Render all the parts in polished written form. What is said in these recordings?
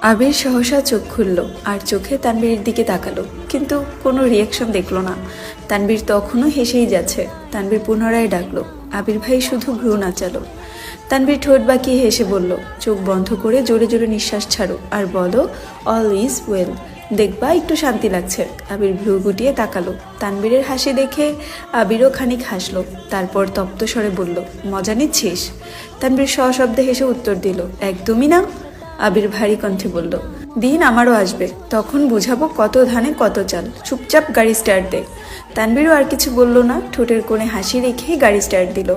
আবির সহসা চোখ খুলল আর চোখে তানবীরের দিকে তাকালো, কিন্তু কোনো রিয়াকশন দেখলো না। তানবীর তখনও হেসেই যাচ্ছে। তানবীর পুনরায় ডাকলো। আবির ভাই শুধু ভ্রু নাচালো। তানবীর ঠোঁট বাঁকিয়ে হেসে বলল, চোখ বন্ধ করে জোরে জোরে নিঃশ্বাস ছাড়ো আর বলো অল ইজ ওয়েল। দেখবা একটু শান্তি লাগছে। আবির ভ্রু গুটিয়ে তাকালো। তানবীরের হাসি দেখে আবিরও খানিক হাসলো। তারপর তপ্ত স্বরে বলল, মজা নিচ্ছিস? তানবীর সশব্দে হেসে উত্তর দিল, একদমই না। আবির ভারী কণ্ঠে বলল, দিন আমারও আসবে, তখন বুঝাবো কত ধানে কত চাল। চুপচাপ গাড়ি স্টার্ট দে। তানবীরও আর কিছু বলল না, ঠোঁটের কোণে হাসি রেখেই গাড়ি স্টার্ট দিল।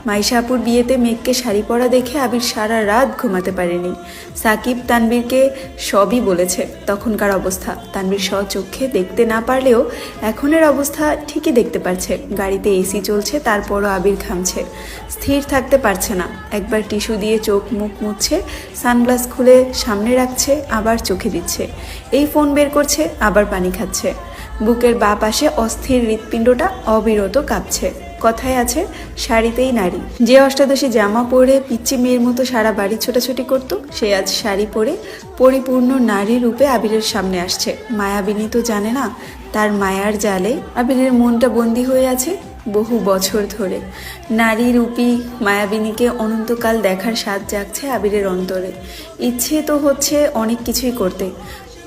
মাইশা আপুর বিয়েতে মেঘকে শাড়ি পরা দেখে আবির সারা রাত ঘুমাতে পারেনি। সাকিব তানবীরকে সবই বলেছে তখনকার অবস্থা। তানবীর স্বচক্ষে দেখতে না পারলেও এখনের অবস্থা ঠিকই দেখতে পারছে। গাড়িতে এসি চলছে, তারপরও আবির ঘামছে, স্থির থাকতে পারছে না। একবার টিস্যু দিয়ে চোখ মুখ মুছছে, সানগ্লাস খুলে সামনে রাখছে, আবার চোখে দিচ্ছে। এই ফোন বের করছে, আবার পানি খাচ্ছে। বুকের বাঁ পাশে অস্থির হৃৎপিণ্ডটা অবিরত কাঁপছে। কথায় আছে, শাড়িতেই নারী। যে অষ্টাদশী জামা পরে পিচ্চি মেয়ের মতো সারা বাড়ি ছোটাছুটি করত, সে আজ শাড়ি পরে পরিপূর্ণ নারী রূপে আবিরের সামনে আসছে। মায়াবিনী তো জানে না তার মায়ার জালে আবিরের মনটা বন্দী হয়ে আছে বহু বছর ধরে। নারী রূপী মায়াবিনীকে অনন্তকাল দেখার স্বাদ জাগছে আবিরের অন্তরে। ইচ্ছে তো হচ্ছে অনেক কিছুই করতে।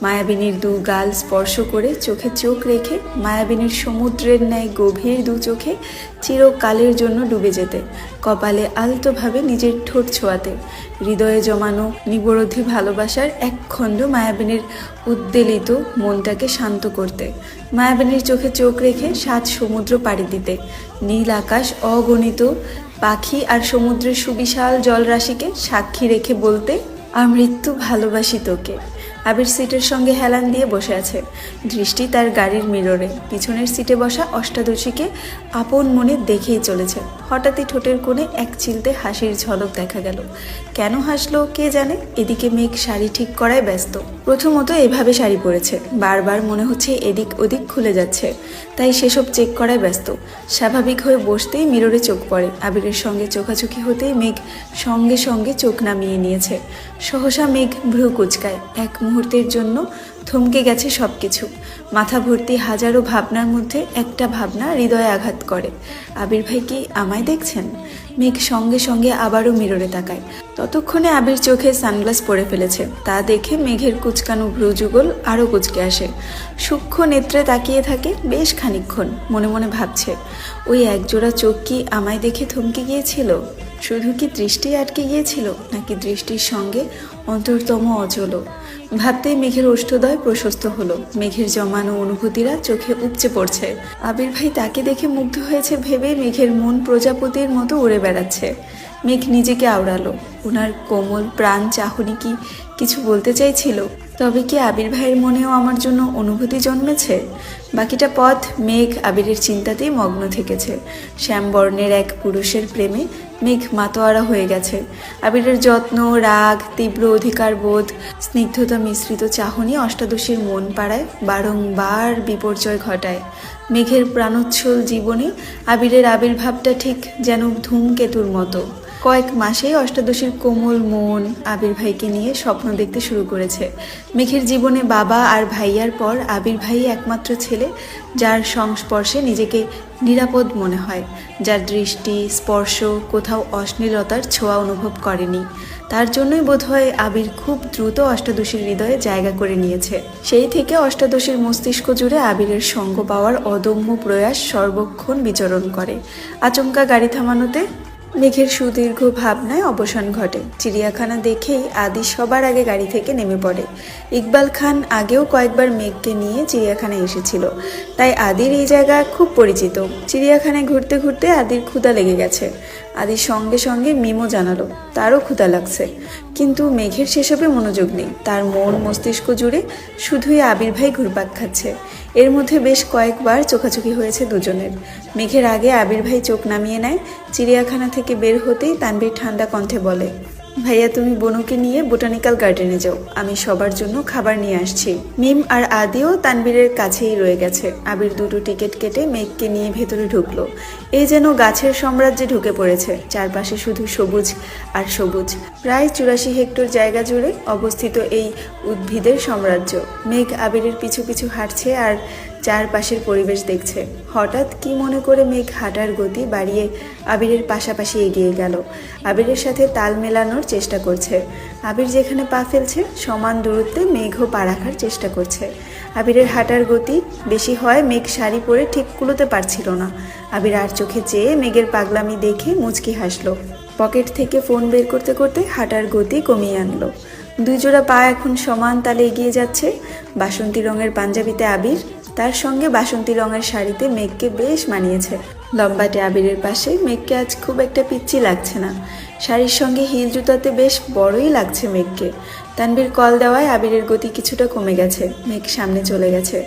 মায়াবিনীর দু গাল স্পর্শ করে চোখে চোখ রেখে মায়াবিনীর সমুদ্রের ন্যায় গভীর দু চোখে চিরকালের জন্য ডুবে যেতে, কপালে আলতোভাবে নিজের ঠোঁট ছোঁয়াতে, হৃদয়ে জমানো নিবরোধী ভালোবাসার এক খণ্ড মায়াবিনীর উদ্বেলিত মনটাকে শান্ত করতে, মায়াবিনীর চোখে চোখ রেখে 7 সমুদ্র পাড়ি দিতে, নীল আকাশ, অগণিত পাখি আর সমুদ্রের সুবিশাল জলরাশিকে সাক্ষী রেখে বলতে, আমৃত্যু ভালোবাসি তোকে। আবির সিটের সঙ্গে হেলান দিয়ে বসে আছে, দৃষ্টি তার গাড়ির মিররে। পিছনের সিটে বসা অষ্টাদশীকে আপন মনে দেখেই চলেছে। হঠাৎই ঠোঁটের কোণে এক চিলতে হাসির ঝলক দেখা গেল। কেন হাসলো কে জানে। এদিকে মেঘ শাড়ি ঠিক করায় ব্যস্ত। প্রথমত এভাবে শাড়ি পরেছে, বারবার মনে হচ্ছে এদিক ওদিক খুলে যাচ্ছে, তাই সেসব চেক করায় ব্যস্ত। স্বাভাবিক হয়ে বসতেই মিররে চোখ পড়ে। আবিরের সঙ্গে চোখাচোখি হতেই মেঘ সঙ্গে সঙ্গে চোখ নামিয়ে নিয়েছে। সহসা মেঘ ভ্রু কুচকায়। এক মুহূর্তের জন্য থমকে গেছে সবকিছু। মাথা ভর্তি হাজারো ভাবনার মধ্যে একটা ভাবনা হৃদয়ে আঘাত করে, আবির ভাই কি আমায় দেখছেন? মেঘ সঙ্গে সঙ্গে আবারও মিররে তাকায়। ততক্ষণে আবির চোখে সানগ্লাস পরে ফেলেছে। তা দেখে মেঘের কুচকানো ভ্রুযুগল আরও কুচকে আসে। সূক্ষ্ম নেত্রে তাকিয়ে থাকে বেশ খানিকক্ষণ। মনে মনে ভাবছে, ওই একজোড়া চোখ কি আমায় দেখে থমকে গিয়েছিল? শুধু কি দৃষ্টি আটকে গিয়েছিল, নাকি দৃষ্টির সঙ্গে অন্তরতম অচল? ভাবতেই মেঘের ওষ্ঠদয় প্রশস্ত হলো। মেঘের জমানো অনুভূতিরা চোখে উপচে পড়ছে। আবির ভাই তাকে দেখে মুগ্ধ হয়েছে ভেবে মেঘের মন প্রজাপতির মতো উড়ে বেড়াচ্ছে। মেঘ নিজেকে আওড়ালো। ওনার কোমল প্রাণ চাহনি কি কিছু বলতে চাইছিল? তবে কি আবির ভাইয়ের মনেও আমার জন্য অনুভূতি জন্মেছে? বাকিটা পথ মেঘ আবিরের চিন্তাতেই মগ্ন থেকেছে। শ্যামবর্ণের এক পুরুষের প্রেমে মেঘ মাতোয়ারা হয়ে গেছে। আবিরের যত্ন, রাগ, তীব্র অধিকার বোধ, স্নিগ্ধতা মিশ্রিত চাহনি অষ্টাদশীর মন পাড়ায় বারংবার বিপর্যয় ঘটায়। মেঘের প্রাণোচ্ছল জীবনে আবিরের আবির্ভাবটা ঠিক যেন ধূমকেতুর মতো। কয়েক মাসেই অষ্টাদশীর কোমল মন আবির ভাইকে নিয়ে স্বপ্ন দেখতে শুরু করেছে। মেঘের জীবনে বাবা আর ভাইয়ার পর আবির ভাই একমাত্র ছেলে, যার সংস্পর্শে নিজেকে নিরাপদ মনে হয়, যার দৃষ্টি স্পর্শ কোথাও অশ্লীলতার ছোঁয়া অনুভব করেনি। তার জন্যই বোধহয় আবির খুব দ্রুত অষ্টাদশীর হৃদয়ে জায়গা করে নিয়েছে। সেই থেকে অষ্টাদশীর মস্তিষ্ক জুড়ে আবিরের সঙ্গ পাওয়ার অদম্য প্রয়াস সর্বক্ষণ বিচরণ করে। আচমকা গাড়ি থামানোতে মেঘের সুদীর্ঘ ভাবনায় অবসান ঘটে। চিড়িয়াখানা দেখেই আদি সবার আগে গাড়ি থেকে নেমে পড়ে। ইকবাল খান আগেও কয়েকবার মেঘকে নিয়ে চিড়িয়াখানায় এসেছিল, তাই আদির এই জায়গা খুব পরিচিত। চিড়িয়াখানায় ঘুরতে ঘুরতে আদির ক্ষুধা লেগে গেছে। আদির সঙ্গে সঙ্গে মিমও জানালো তারও ক্ষুধা লাগছে, কিন্তু মেঘের সেসবে মনোযোগ নেই। তার মন মস্তিষ্ক জুড়ে শুধুই আবির ভাই ঘুরপাক খাচ্ছে। এর মধ্যে বেশ কয়েকবার চোখাচোখি হয়েছে দুজনের। মেঘের আগে আবির ভাই চোখ নামিয়ে নেয়। চিড়িয়াখানা থেকে বের হতেই তানবীর ঠান্ডা কণ্ঠে বলে, ভাইয়া তুমি বনুকে নিয়ে বোটানিক্যাল গার্ডেনে যাও, আমি সবার জন্য খাবার নিয়ে আসছি। মিম আর আদিও তানবীরের কাছেই রয়ে গেছে। আবির দুটো টিকিট কেটে মেঘকে নিয়ে ভেতরে ঢুকলো। এই যেন গাছের সাম্রাজ্যে ঢুকে পড়েছে, চারপাশে শুধু সবুজ আর সবুজ। প্রায় 84 হেক্টর জায়গা জুড়ে অবস্থিত এই উদ্ভিদের সাম্রাজ্য। মেঘ আবিরের পিছু পিছু হাঁটছে আর চারপাশের পরিবেশ দেখছে। হঠাৎ কি মনে করে মেঘ হাঁটার গতি বাড়িয়ে আবিরের পাশাপাশি এগিয়ে গেল। আবিরের সাথে তাল মেলানোর চেষ্টা করছে। আবির যেখানে পা ফেলছে সমান দূরত্বে মেঘও পা রাখার চেষ্টা করছে। আবিরের হাঁটার গতি বেশি হয় মেঘ শাড়ি পরে ঠিক কুলোতে পারছিল না। আবির আর চোখে চেয়ে মেঘের পাগলামি দেখে মুচকি হাসলো। পকেট থেকে ফোন বের করতে করতে হাঁটার গতি কমিয়ে আনলো। দুই জোড়া পা এখন সমান তালে এগিয়ে যাচ্ছে। বাসন্তী রঙের পাঞ্জাবিতে আবির, তার সঙ্গে বাসন্তী রঙের শাড়িতে মেঘকে বেশ মানিয়েছে। লম্বাটে আবিরের পাশে মেঘকে আজ খুব একটা পিচ্ছি লাগছে না। শাড়ির সঙ্গে হিল জুতাতে বেশ বড়ই লাগছে মেঘকে। তানবীর কল দেওয়ায় আবিরের গতি কিছুটা কমে গেছে। মেঘ সামনে চলে গেছে।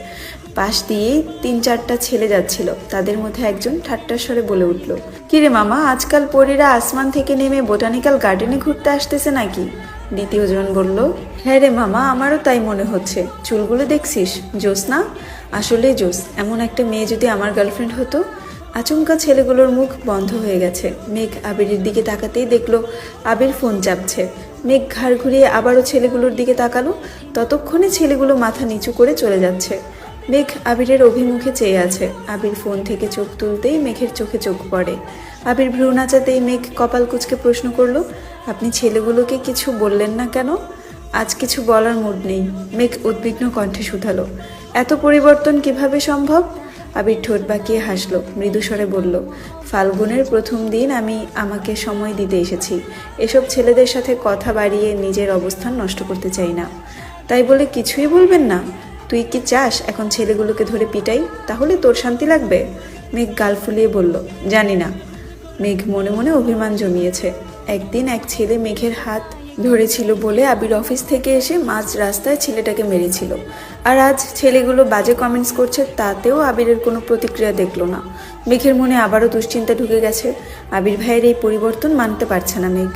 পাশ দিয়েই 3-4টা ছেলে যাচ্ছিল। তাদের মধ্যে একজন ঠাট্টার স্বরে বলে উঠল, কিরে মামা, আজকাল পরীরা আসমান থেকে নেমে বোটানিক্যাল গার্ডেনে ঘুরতে আসতেছে নাকি? দ্বিতীয় জন বলল, হ্যাঁ রে মামা, আমারও তাই মনে হচ্ছে। চুলগুলো দেখছিস, জোস না? আসলে জোস। এমন একটা মেয়ে যদি আমার গার্লফ্রেন্ড হতো। আচমকা ছেলেগুলোর মুখ বন্ধ হয়ে গেছে। মেঘ আবিরের দিকে তাকাতেই দেখলো আবির ফোন চাপছে। মেঘ ঘাড় ঘুরিয়ে আবারও ছেলেগুলোর দিকে তাকালো। ততক্ষণে ছেলেগুলো মাথা নিচু করে চলে যাচ্ছে। মেঘ আবিরের অভিমুখে চেয়ে আছে। আবির ফোন থেকে চোখ তুলতেই মেঘের চোখে চোখ পড়ে। আবির ভ্রু নাচাতেই মেঘ কপাল কুঁচকে প্রশ্ন করলো, আপনি ছেলেগুলোকে কিছু বললেন না কেন? আজ কিছু বলার মুড নেই। মেঘ উদ্বিগ্ন কণ্ঠে শুধালো, এত পরিবর্তন কিভাবে সম্ভব? আবির ঠোঁট বাঁকিয়ে হাসলো, মৃদুস্বরে বলল, ফাল্গুনের প্রথম দিন আমি আমাকে সময় দিতে এসেছি। এসব ছেলেদের সাথে কথা বাড়িয়ে নিজের অবস্থান নষ্ট করতে চাই না। তাই বলে কিছুই বলবেন না? তুই কি চাস এখন ছেলেগুলোকে ধরে পিটাই? তাহলে তোর শান্তি লাগবে? মেঘ গাল ফুলিয়ে বলল, জানি না। মেঘ মনে মনে অভিমান জমিয়েছে। একদিন এক ছেলে মেঘের হাত ধরেছিল বলে আবির অফিস থেকে এসে মাঝ রাস্তায় ছেলেটাকে মেরেছিল। আর আজ ছেলেগুলো বাজে কমেন্টস করছে, তাতেও আবিরের কোনো প্রতিক্রিয়া দেখলো না। মেঘের মনে আবারও দুশ্চিন্তা ঢুকে গেছে। আবির ভাইয়ের এই পরিবর্তন মানতে পারছে না মেঘ।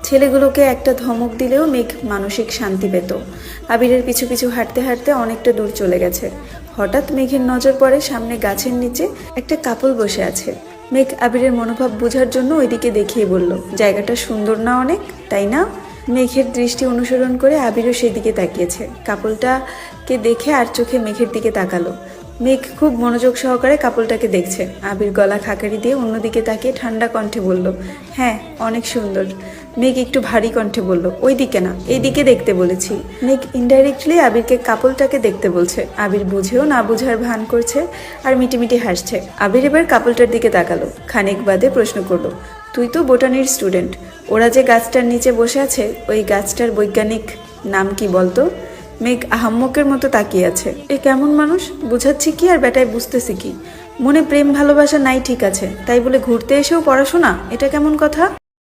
ছেলেগুলোকে একটা ধমক দিলেও মেঘ মানসিক শান্তি পেত। আবিরের পিছু পিছু হাঁটতে হাঁটতে অনেকটা দূর চলে গেছে। হঠাৎ মেঘের নজর পড়ে সামনে গাছের নিচে একটা কাপল বসে আছে। মেঘ আবিরের মনোভাব বোঝার জন্য ওইদিকে দেখিয়ে বলল, জায়গাটা সুন্দর না অনেক, তাই না? মেঘের দৃষ্টি অনুসরণ করে আবিরও সেদিকে তাকিয়েছে। কাপলটাকে দেখে আর চোখে মেঘের দিকে তাকালো। মেঘ খুব মনোযোগ সহকারে কাপলটাকে দেখছে। আবির গলা খাকারি দিয়ে অন্যদিকে তাকিয়ে ঠান্ডা কণ্ঠে বলল, হ্যাঁ অনেক সুন্দর। মেঘ একটু ভারী কণ্ঠে বলল, ওই দিকে না, এইদিকে দেখতে বলেছি। মেঘ ইনডাইরেক্টলি আবিরকে কাপলটাকে দেখতে বলছে। আবির বুঝেও না বুঝার ভান করছে আর মিটিমিটি হাসছে। আবির এবার কাপলটার দিকে তাকালো। খানিক বাদে প্রশ্ন করলো, তুই তো বোটানির স্টুডেন্ট, ওরা যে গাছটার নিচে বসে আছে ওই গাছটার বৈজ্ঞানিক নাম কি বলতো? মেঘ আহাম্মকের মতো তাকিয়ে আছে। এ কেমন মানুষ, বুঝাচ্ছি কি আর বেটায় বুঝতেছি কি? মনে প্রেম ভালোবাসা নাই ঠিক আছে, তাই বলে ঘুরতে এসেও পড়াশোনা, এটা কেমন কথা?